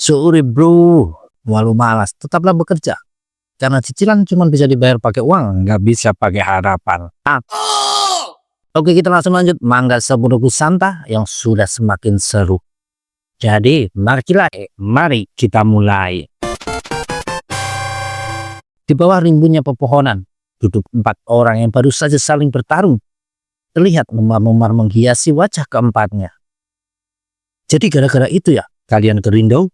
Sore bro, walau malas, tetaplah bekerja. Karena cicilan cuma bisa dibayar pakai uang, nggak bisa pakai harapan. Oke, kita langsung lanjut mangga Saburo Santa yang sudah semakin seru. Jadi, mari kita mulai. Di bawah rimbunnya pepohonan, duduk 4 orang yang baru saja saling bertarung. Terlihat memar-memar menghiasi wajah keempatnya. Jadi gara-gara itu ya, kalian gerindau?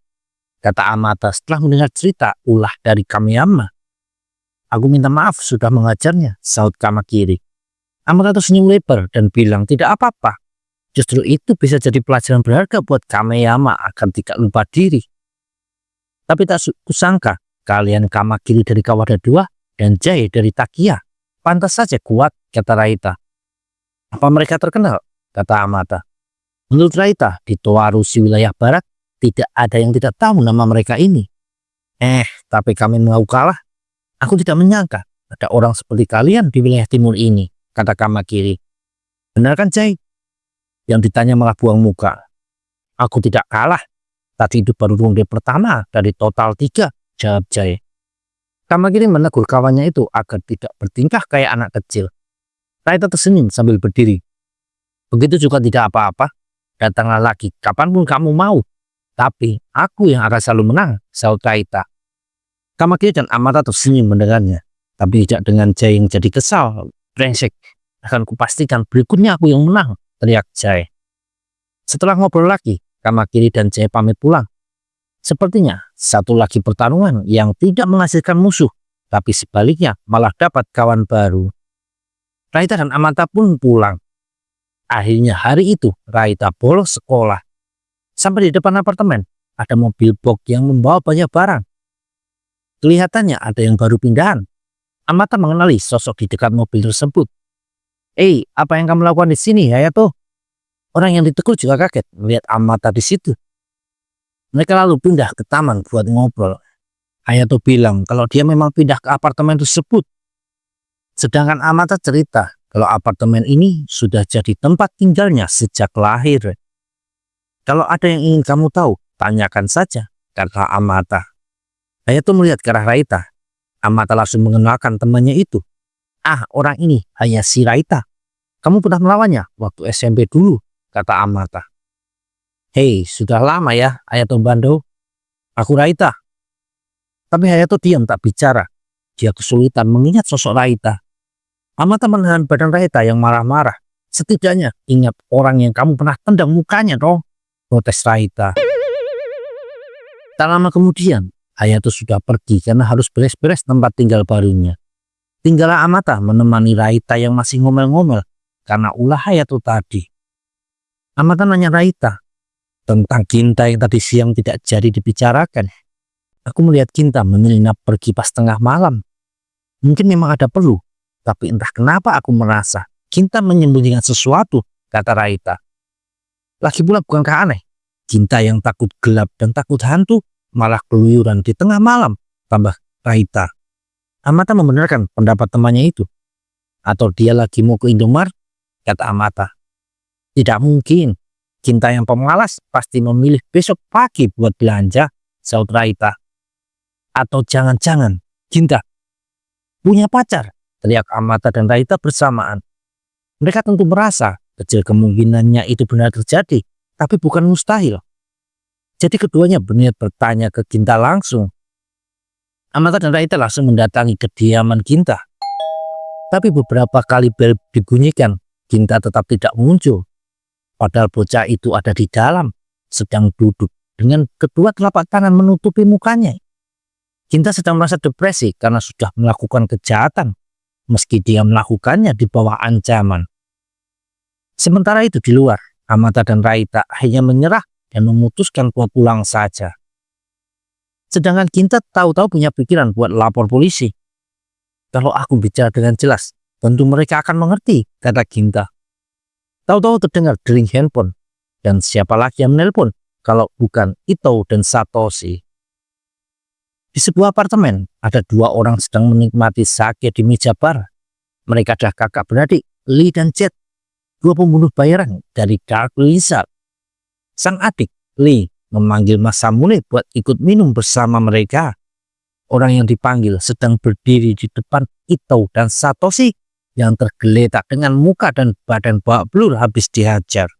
Kata Amata setelah mendengar cerita ulah dari Kamiyama. Aku minta maaf sudah mengajarnya, saut Kamakiri. Amata tersenyum lebar dan bilang tidak apa-apa. Justru itu bisa jadi pelajaran berharga buat Kamiyama agar tidak lupa diri. Tapi tak kusangka, kalian Kamakiri dari Kawada 2 dan Jai dari Takia. Pantas saja kuat, kata Raita. Apa mereka terkenal? Kata Amata. Menurut Raita, di Toarushi wilayah barat, tidak ada yang tidak tahu nama mereka ini. Tapi kami mau kalah. Aku tidak menyangka ada orang seperti kalian di wilayah timur ini, kata Kamakiri. Benar kan, Jai? Yang ditanya malah buang muka. Aku tidak kalah. Tadi itu baru ronde pertama dari total 3, jawab Jai. Kamakiri menegur kawannya itu agar tidak bertingkah kayak anak kecil. Raita tersenyum sambil berdiri. Begitu juga tidak apa-apa. Datanglah lagi kapanpun kamu mau. Tapi aku yang akan selalu menang, saut Raita. Kamakiri dan Amata tersenyum mendengarnya. Tapi tidak dengan Jai yang jadi kesal. Brengsek, akan kupastikan berikutnya aku yang menang, teriak Jai. Setelah ngobrol lagi, Kamakiri dan Jai pamit pulang. Sepertinya satu lagi pertarungan yang tidak menghasilkan musuh, tapi sebaliknya malah dapat kawan baru. Raita dan Amata pun pulang. Akhirnya hari itu Raita bolos sekolah. Sampai di depan apartemen, ada mobil box yang membawa banyak barang. Kelihatannya ada yang baru pindahan. Amata mengenali sosok di dekat mobil tersebut. Apa yang kamu lakukan di sini, Hayato? Orang yang ditegur juga kaget melihat Amata di situ. Mereka lalu pindah ke taman buat ngobrol. Hayato bilang kalau dia memang pindah ke apartemen tersebut. Sedangkan Amata cerita kalau apartemen ini sudah jadi tempat tinggalnya sejak lahir. Kalau ada yang ingin kamu tahu, tanyakan saja, kata Amata. Hayato melihat ke arah Raita. Amata langsung mengenalkan temannya itu. Orang ini Hayashi Raita. Kamu pernah melawannya waktu SMP dulu, kata Amata. Sudah lama ya, Hayato Bando. Aku Raita. Tapi Hayato diam tak bicara. Dia kesulitan mengingat sosok Raita. Amata menahan badan Raita yang marah-marah. Setidaknya ingat orang yang kamu pernah tendang mukanya dong, protes Raita. Tak lama kemudian, Hayato sudah pergi karena harus beres-beres tempat tinggal barunya. Tinggallah Amata menemani Raita yang masih ngomel-ngomel karena ulah Hayato tadi. Amata nanya Raita tentang Kinta yang tadi siang tidak jadi dibicarakan. Aku melihat Kinta menyelinap pergi pas tengah malam. Mungkin memang ada perlu, tapi entah kenapa aku merasa Kinta menyembunyikan sesuatu, kata Raita. Lagi pula bukankah aneh? Kinta yang takut gelap dan takut hantu malah keluyuran di tengah malam, tambah Raita. Amata membenarkan pendapat temannya itu. Atau dia lagi mau ke Indomaret, kata Amata. Tidak mungkin. Kinta yang pemalas pasti memilih besok pagi buat belanja, saut Raita. Atau jangan-jangan Kinta punya pacar, teriak Amata dan Raita bersamaan. Mereka tentu merasa kecil kemungkinannya itu benar terjadi, tapi bukan mustahil. Jadi keduanya berniat bertanya ke Kinta langsung. Amata dan Raita langsung mendatangi kediaman Kinta. Tapi beberapa kali bel dibunyikan, Kinta tetap tidak muncul. Padahal bocah itu ada di dalam, sedang duduk dengan kedua telapak tangan menutupi mukanya. Kinta sedang merasa depresi karena sudah melakukan kejahatan, meski dia melakukannya di bawah ancaman. Sementara itu di luar, Amata dan Raita hanya menyerah dan memutuskan buat pulang saja. Sedangkan Kinta tahu-tahu punya pikiran buat lapor polisi. Kalau aku bicara dengan jelas, tentu mereka akan mengerti, kata Kinta. Tahu-tahu terdengar dering handphone, dan siapa lagi yang menelpon kalau bukan Ito dan Satoshi. Di sebuah apartemen, ada 2 orang sedang menikmati sake di meja bar. Mereka adalah kakak beradik, Lee dan Jet, 2 pembunuh bayaran dari Dark Lizard. Sang adik, Lee, memanggil Masamune buat ikut minum bersama mereka. Orang yang dipanggil sedang berdiri di depan Ito dan Satoshi yang tergeletak dengan muka dan badan babak belur habis dihajar.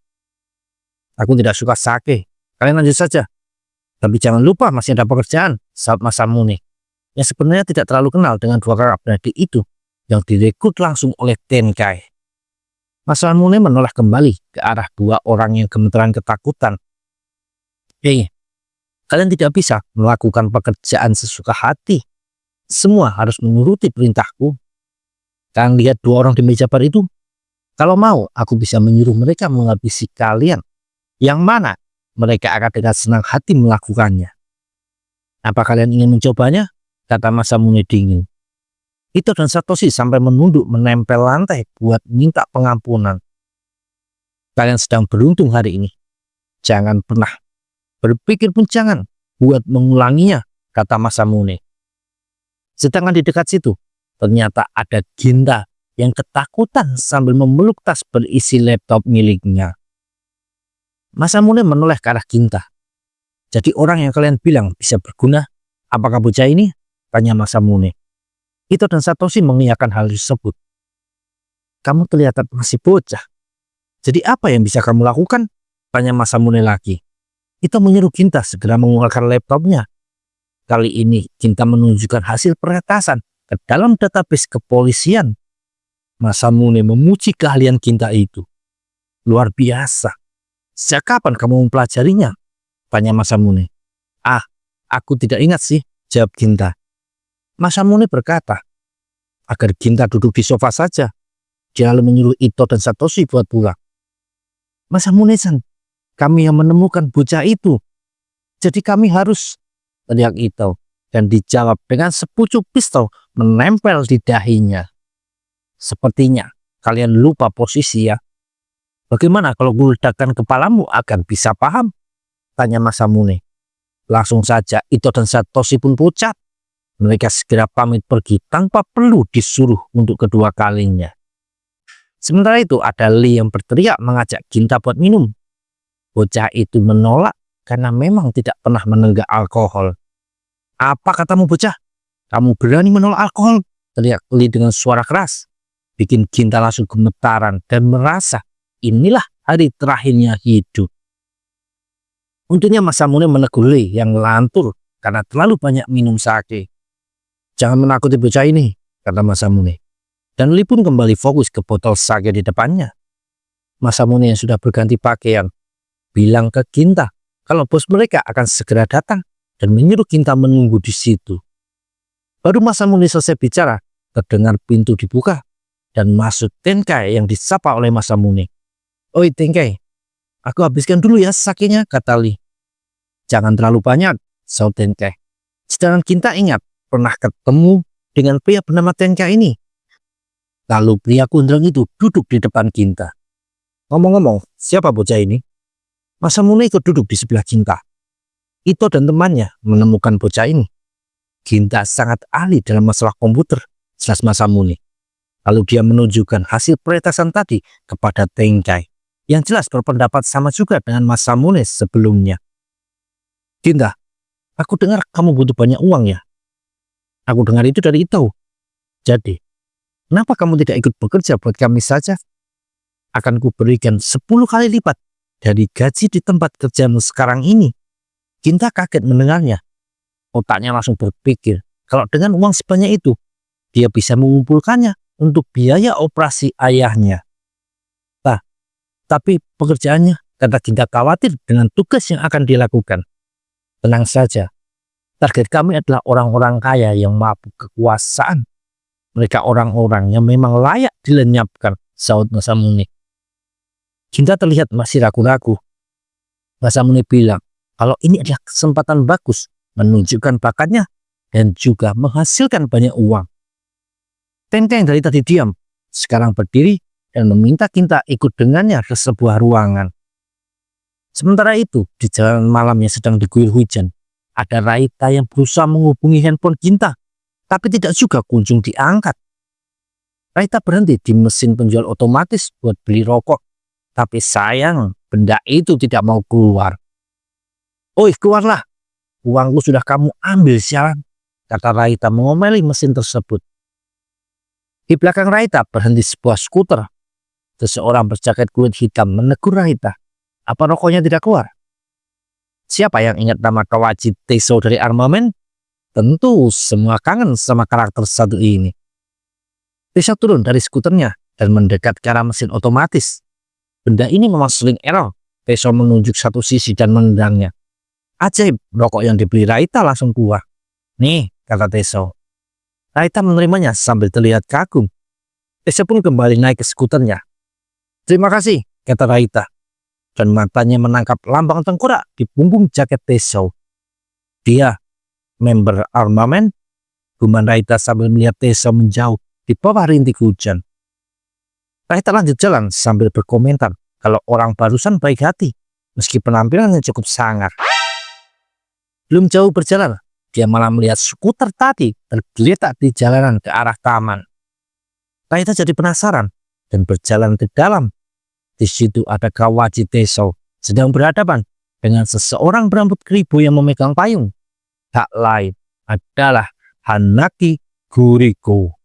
Aku tidak suka sake, kalian lanjut saja. Tapi jangan lupa masih ada pekerjaan, sahabat Masamune, yang sebenarnya tidak terlalu kenal dengan dua kakak beradik itu yang direkrut langsung oleh Tenkai. Masamune menoleh kembali ke arah dua orang yang gemeteran ketakutan. Hei, kalian tidak bisa melakukan pekerjaan sesuka hati. Semua harus menuruti perintahku. Kalian lihat dua orang di meja bar itu? Kalau mau, aku bisa menyuruh mereka menghabisi kalian. Yang mana mereka akan dengan senang hati melakukannya. Apa kalian ingin mencobanya? Kata Masamune dingin. Ito dan Satoshi sampai menunduk menempel lantai buat minta pengampunan. Kalian sedang beruntung hari ini. Jangan pernah berpikir pun jangan buat mengulanginya, kata Masamune. Sedangkan di dekat situ, ternyata ada Ginta yang ketakutan sambil memeluk tas berisi laptop miliknya. Masamune menoleh ke arah Ginta. Jadi orang yang kalian bilang bisa berguna, apakah bocah ini? Tanya Masamune. Ito dan Satoshi mengiyakan hal tersebut. Kamu kelihatan masih bocah. Jadi apa yang bisa kamu lakukan? Tanya Masamune lagi. Ito menyuruh Ginta segera mengeluarkan laptopnya. Kali ini Ginta menunjukkan hasil peretasan ke dalam database kepolisian. Masamune memuji keahlian Ginta itu. Luar biasa. Sejak kapan kamu mempelajarinya? Tanya Masamune. Aku tidak ingat sih, jawab Ginta. Masamune berkata agar Ginta duduk di sofa saja. Dia lalu menyuruh Ito dan Satoshi buat pulang. Masamune-san, kami yang menemukan bocah itu. Jadi kami harus, teriak Ito, dan dijawab dengan sepucuk pistol menempel di dahinya. Sepertinya kalian lupa posisi ya. Bagaimana kalau gue ledakkan kepalamu agar bisa paham? Tanya Masamune. Langsung saja Ito dan Satoshi pun pucat. Mereka segera pamit pergi tanpa perlu disuruh untuk kedua kalinya. Sementara itu ada Lee yang berteriak mengajak Ginta buat minum. Bocah itu menolak karena memang tidak pernah menenggak alkohol. Apa katamu bocah? Kamu berani menolak alkohol? Teriak Lee dengan suara keras. Bikin Ginta langsung gemetaran dan merasa inilah hari terakhirnya hidup. Untungnya Masamune menegur Lee yang ngelantur karena terlalu banyak minum sake. Jangan menakuti bocah ini, kata Masamune. Dan Lee pun kembali fokus ke botol sake di depannya. Masamune yang sudah berganti pakaian bilang ke Ginta kalau bos mereka akan segera datang dan menyuruh Ginta menunggu di situ. Baru Masamune selesai bicara, terdengar pintu dibuka dan masuk Tenkai yang disapa oleh Masamune. Oi Tenkai, aku habiskan dulu ya sakenya, kata Lee. Jangan terlalu banyak, saut Tenkai. Sedangkan Ginta ingat pernah ketemu dengan pria bernama Tenkai ini. Lalu pria gondrong itu duduk di depan Ginta. Ngomong-ngomong, siapa bocah ini? Masamune ikut duduk di sebelah Ginta. Ito dan temannya menemukan bocah ini. Ginta sangat ahli dalam masalah komputer, jelas Masamune. Lalu dia menunjukkan hasil peretasan tadi kepada Tenkai, yang jelas berpendapat sama juga dengan Masamune sebelumnya. Ginta, aku dengar kamu butuh banyak uang ya? Aku dengar itu dari Ito. Jadi, kenapa kamu tidak ikut bekerja buat kami saja? Akan kuberikan 10 kali lipat dari gaji di tempat kerjamu sekarang ini. Ginta kaget mendengarnya. Otaknya langsung berpikir, kalau dengan uang sebanyak itu, dia bisa mengumpulkannya untuk biaya operasi ayahnya. Tapi pekerjaannya, kata Ginta khawatir dengan tugas yang akan dilakukan. Tenang saja. Target kami adalah orang-orang kaya yang mabuk kekuasaan. Mereka orang-orang yang memang layak dilenyapkan, saut Masamune. Ginta terlihat masih ragu-ragu. Masamune bilang kalau ini adalah kesempatan bagus menunjukkan bakatnya dan juga menghasilkan banyak uang. Tenkai yang dari tadi diam, sekarang berdiri dan meminta Ginta ikut dengannya ke sebuah ruangan. Sementara itu, di jalan malam yang sedang diguyur hujan, ada Raita yang berusaha menghubungi handphone Ginta, tapi tidak juga kunjung diangkat. Raita berhenti di mesin penjual otomatis buat beli rokok, tapi sayang benda itu tidak mau keluar. "Oi, keluarlah. Uangku sudah kamu ambil sialan," kata Raita mengomeli mesin tersebut. Di belakang Raita berhenti sebuah skuter. Seseorang berjaket kulit hitam menegur Raita. "Apa rokoknya tidak keluar?" Siapa yang ingat nama Kawaji Teso dari Armamen? Tentu semua kangen sama karakter satu ini. Teso turun dari skuternya dan mendekat ke arah mesin otomatis. Benda ini memang sering error. Teso menunjuk satu sisi dan menendangnya. Ajaib, rokok yang dibeli Raita langsung keluar. "Nih," kata Teso. Raita menerimanya sambil terlihat kagum. Teso pun kembali naik ke skuternya. "Terima kasih," kata Raita. Dan matanya menangkap lambang tengkorak di punggung jaket Teso. "Dia member Armamen?" guman Raita sambil melihat Teso menjauh di bawah rintik hujan. Raita lanjut jalan sambil berkomentar kalau orang barusan baik hati, meski penampilannya cukup sangar. Belum jauh berjalan, dia malah melihat skuter tadi tergeletak di jalanan ke arah taman. Raita jadi penasaran dan berjalan ke dalam. Di situ ada Kawaji Teso sedang berhadapan dengan seseorang berambut keribu yang memegang payung. Tak lain adalah Hanaki Guriko.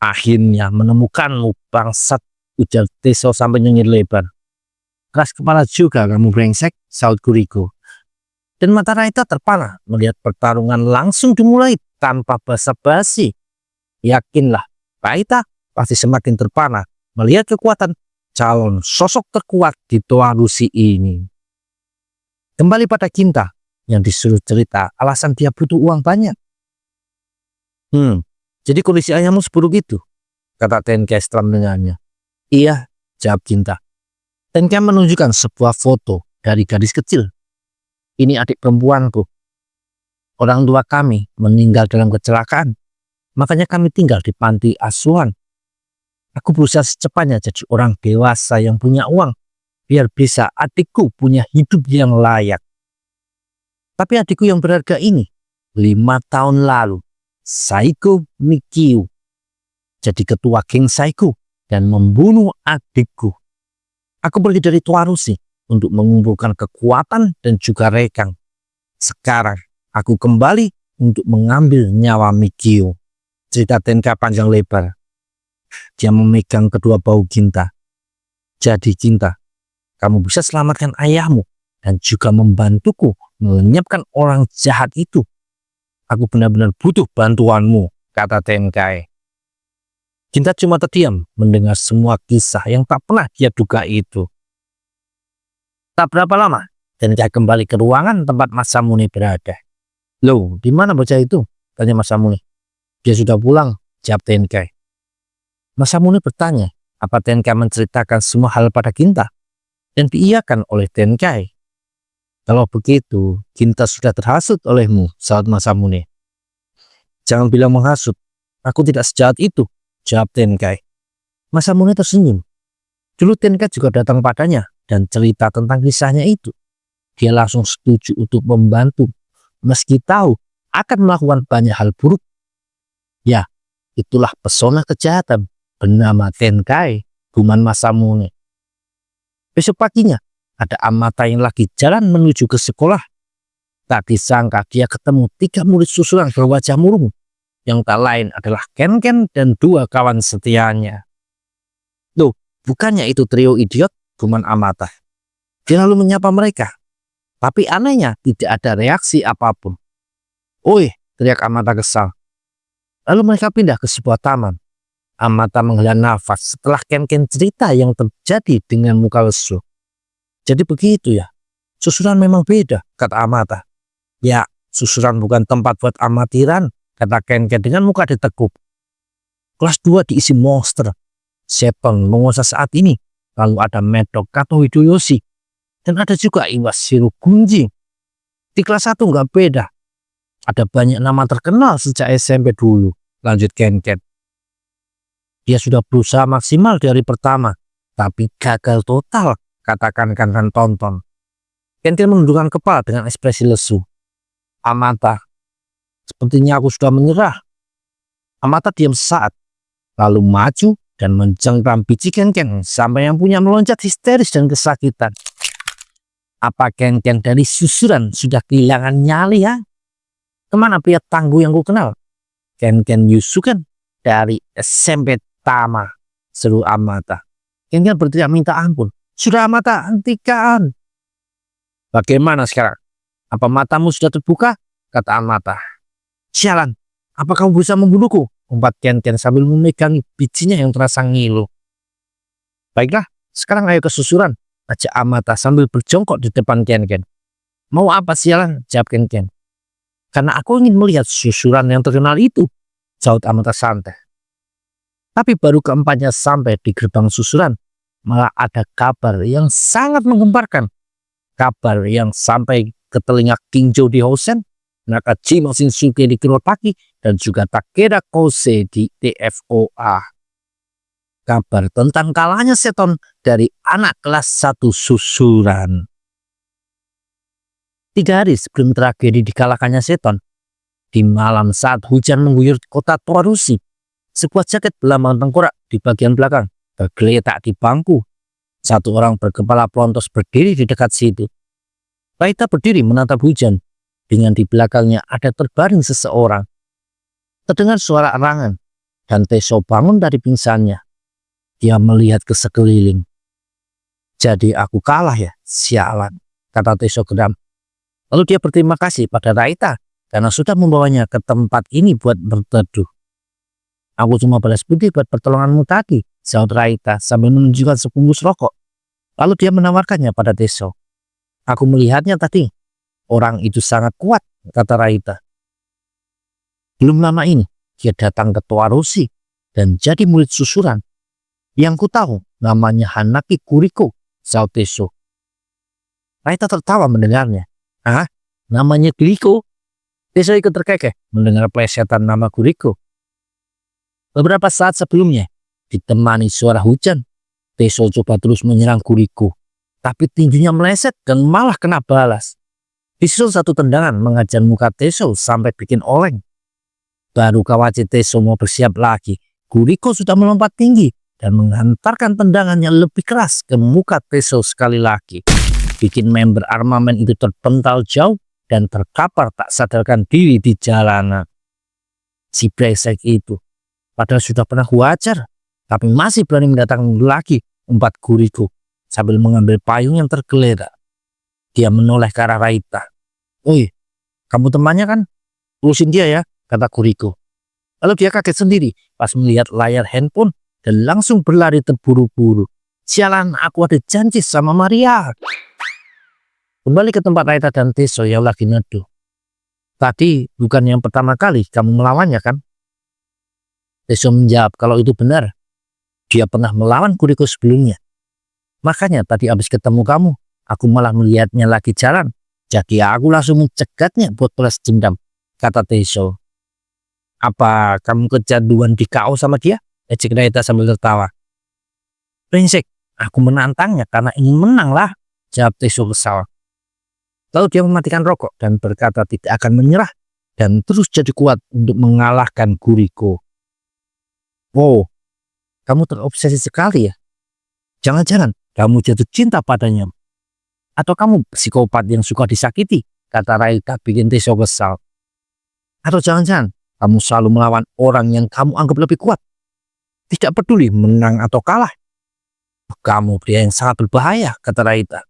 "Akhirnya menemukanmu, bangsat," ujar Teso sampai nyengir lebar. "Keras kepala juga kamu, brengsek," saut Guriko. Dan mata Raita terpana melihat pertarungan langsung dimulai tanpa basa-basi. Yakinlah, Raita pasti semakin terpana melihat kekuatan calon sosok terkuat di Toa Rusi ini. Kembali pada Ginta yang disuruh cerita alasan dia butuh uang banyak. Jadi kondisi ayahmu seburuk itu?" kata Tenkei setelah mendengarnya. "Iya," jawab Ginta. Tenkei menunjukkan sebuah foto dari gadis kecil. "Ini adik perempuanku. Orang tua kami meninggal dalam kecelakaan, makanya kami tinggal di panti asuhan. Aku berusaha secepatnya jadi orang dewasa yang punya uang, biar bisa adikku punya hidup yang layak. Tapi adikku yang berharga ini, 5 tahun lalu, Saiko Mikio, jadi ketua geng Saiko dan membunuh adikku. Aku pergi dari Toa Rusi untuk mengumpulkan kekuatan dan juga rekang. Sekarang aku kembali untuk mengambil nyawa Mikio," cerita Tenkei panjang lebar. Dia memegang kedua bahu Ginta. "Jadi Ginta, kamu bisa selamatkan ayahmu dan juga membantuku melenyapkan orang jahat itu. Aku benar-benar butuh bantuanmu," kata Tenkei. Ginta cuma terdiam mendengar semua kisah yang tak pernah dia duga itu. Tak berapa lama, Tenkei kembali ke ruangan tempat Masamune berada. "Loh, di mana bocah itu?" tanya Masamune. "Dia sudah pulang," jawab Tenkei. Masamune bertanya apa Tenkei menceritakan semua hal pada Ginta, dan diiyakan oleh Tenkei. "Kalau begitu, Ginta sudah terhasut olehmu," saut Masamune. "Jangan bilang menghasut, aku tidak sejahat itu," jawab Tenkei. Masamune tersenyum. Dulu Tenkei juga datang padanya dan cerita tentang kisahnya itu. Dia langsung setuju untuk membantu, meski tahu akan melakukan banyak hal buruk. Ya, itulah pesona kejahatan bernama Tenkei, guman Masamune. Besok paginya, ada Amata yang lagi jalan menuju ke sekolah. Tak disangka dia ketemu 3 murid susulan berwajah murung, yang tak lain adalah Ken-Ken dan 2 kawan setianya. "Loh, bukannya itu trio idiot?" guman Amata. Dia lalu menyapa mereka, tapi anehnya tidak ada reaksi apapun. "Oi," teriak Amata kesal. Lalu mereka pindah ke sebuah taman. Amata menghela nafas setelah Ken-Ken cerita yang terjadi dengan muka lesu. "Jadi begitu ya, susulan memang beda," kata Amata. "Ya, susulan bukan tempat buat amatiran," kata Ken-Ken dengan muka ditekuk. "Kelas 2 diisi monster. Seton menguasai saat ini. Lalu ada Medok Kato Hideyoshi. Dan ada juga Iwas Shirogunji. Di kelas 1 nggak beda. Ada banyak nama terkenal sejak SMP dulu," lanjut Ken-Ken. "Dia sudah berusaha maksimal dari pertama, tapi gagal total," katakan Ken-Ken tonton. Ken-Ken menundukkan kepala dengan ekspresi lesu. "Amata, sepertinya aku sudah menyerah." Amata diam sesaat, lalu maju dan mencengkram biji Ken-Ken sampai yang punya meloncat histeris dan kesakitan. Apa Ken-Ken dari susuran sudah kehilangan nyali ya? Kemana pria tangguh yang ku kenal? Ken-Ken Yusuken dari SMP Tama, seru Amata. Ken-Ken berteriak minta ampun. Sudah Amata, hentikan. Bagaimana sekarang? Apa matamu sudah terbuka? Kata Amata. Sialan, apa kamu bisa membunuhku? Umpat Ken-Ken sambil memegangi bijinya yang terasa ngilu. Baiklah, sekarang ayo ke susuran, ajak Amata sambil berjongkok di depan Ken-Ken. Mau apa sialan? Jawab Ken-Ken. Karena aku ingin melihat susuran yang terkenal itu, jawab Amata santai. Tapi baru keempatnya sampai di gerbang susuran, malah ada kabar yang sangat menggemparkan. Kabar yang sampai ke telinga King Jody Hosen, Nakajima Shinsuke di Kurotaki, dan juga Takeda Kose di TFOA. Kabar tentang kalahnya Seton dari anak kelas 1 susuran. 3 hari sebelum tragedi dikalahkannya Seton, di malam saat hujan mengguyur kota Toarushi, sebuah jaket berlambang tengkorak di bagian belakang tergeletak di bangku. Satu orang berkepala pelontos berdiri di dekat situ. Raita berdiri menatap hujan. Dengan di belakangnya ada terbaring seseorang. Terdengar suara erangan, dan Teso bangun dari pingsannya. Dia melihat ke sekeliling. Jadi aku kalah ya, sialan, kata Teso geram. Lalu dia berterima kasih pada Raita karena sudah membawanya ke tempat ini buat berteduh. Aku cuma balas budi buat pertolonganmu tadi, jawab Raita sambil menunjukkan sebungkus rokok. Lalu dia menawarkannya pada Teso. Aku melihatnya tadi. Orang itu sangat kuat, kata Raita. Belum lama ini, dia datang ke Toarushi dan jadi murid susuran. Yang ku tahu namanya Hanaki Kuriko, jawab Teso. Raita tertawa mendengarnya. Ah, namanya Kuriko? Teso ikut terkekeh mendengar plesetan nama Kuriko. Beberapa saat sebelumnya, ditemani suara hujan, Teso coba terus menyerang Kuriko. Tapi tinjunya meleset dan malah kena balas. Disusul satu tendangan mengajar muka Teso sampai bikin oleng. Baru kawaci Teso mau bersiap lagi, Kuriko sudah melompat tinggi dan menghantarkan tendangannya lebih keras ke muka Teso sekali lagi. Bikin member armamen itu terpental jauh dan terkapar tak sadarkan diri di jalanan. Si brengsek itu, padahal sudah pernah kuajar, tapi masih berani mendatangkan lagi, umpat Kuriko sambil mengambil payung yang tergeletak. Dia menoleh ke arah Raita. Oi, kamu temannya kan? Urusin dia ya, kata Kuriko. Lalu dia kaget sendiri pas melihat layar handphone dan langsung berlari terburu-buru. Sialan, aku ada janji sama Maria. Kembali ke tempat Raita dan Teso yang lagi neduh. Tadi bukan yang pertama kali kamu melawannya kan? Teso menjawab kalau itu benar. Dia pernah melawan Kuriko sebelumnya. Makanya tadi habis ketemu kamu, aku malah melihatnya lagi jalan. Jadi aku langsung mencegatnya buat balas dendam, kata Teso. Apa kamu kecanduan di KO sama dia? Ejek Raita sambil tertawa. Brengsek, aku menantangnya karena ingin menang lah, jawab Teso kesal. Lalu dia mematikan rokok dan berkata tidak akan menyerah dan terus jadi kuat untuk mengalahkan Kuriko. Wow, kamu terobsesi sekali ya? Jangan-jangan kamu jatuh cinta padanya. Atau kamu psikopat yang suka disakiti, kata Raita bikin Teso kesal. Atau jangan-jangan kamu selalu melawan orang yang kamu anggap lebih kuat. Tidak peduli menang atau kalah. Kamu pria yang sangat berbahaya, kata Raita.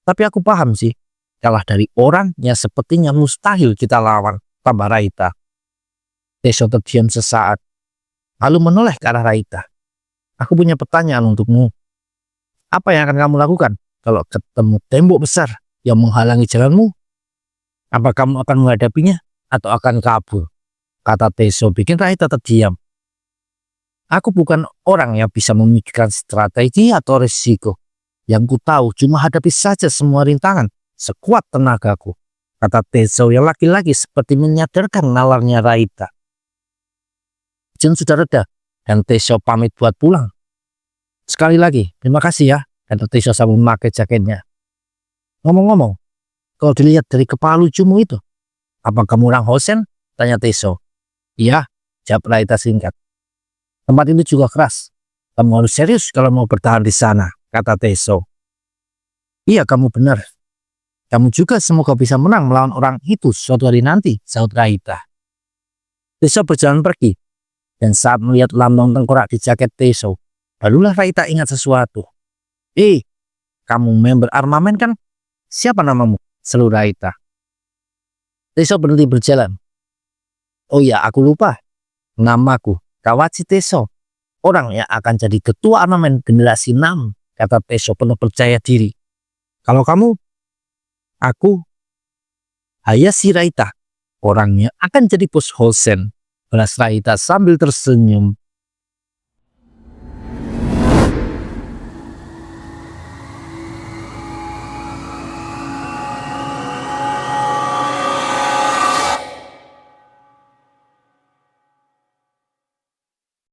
Tapi aku paham sih, kalah dari orang yang sepertinya mustahil kita lawan, tambah Raita. Teso terdiam sesaat, lalu menoleh ke arah Raita. Aku punya pertanyaan untukmu. Apa yang akan kamu lakukan kalau ketemu tembok besar yang menghalangi jalanmu? Apa kamu akan menghadapinya atau akan kabur? Kata Teso bikin Raita terdiam. Aku bukan orang yang bisa memikirkan strategi atau risiko. Yang ku tahu cuma hadapi saja semua rintangan sekuat tenagaku, kata Teso yang laki-laki seperti menyadarkan nalarnya Raita. Hujan sudah reda dan Teso pamit buat pulang. Sekali lagi, terima kasih ya, kata Teso sambil memakai jaketnya. Ngomong-ngomong, kalau dilihat dari kepala lucumu itu, apa kamu orang Hosen? Tanya Teso. Iya, jawab Raita singkat. Tempat itu juga keras. Kamu harus serius kalau mau bertahan di sana, kata Teso. Iya, kamu benar. Kamu juga semoga bisa menang melawan orang itu suatu hari nanti, sahut Raita. Teso berjalan pergi, dan saat melihat lambang tengkorak di jaket Teso, barulah Raita ingat sesuatu. Kamu member armamen kan? Siapa namamu? Seru Raita. Teso berhenti berjalan. Oh ya, aku lupa. Namaku Kawachi Teso. Orang yang akan jadi ketua armamen generasi 6, kata Teso penuh percaya diri. Kalau kamu? Aku Hayashi Raita. Orang yang akan jadi bos Hosen, balas Raita sambil tersenyum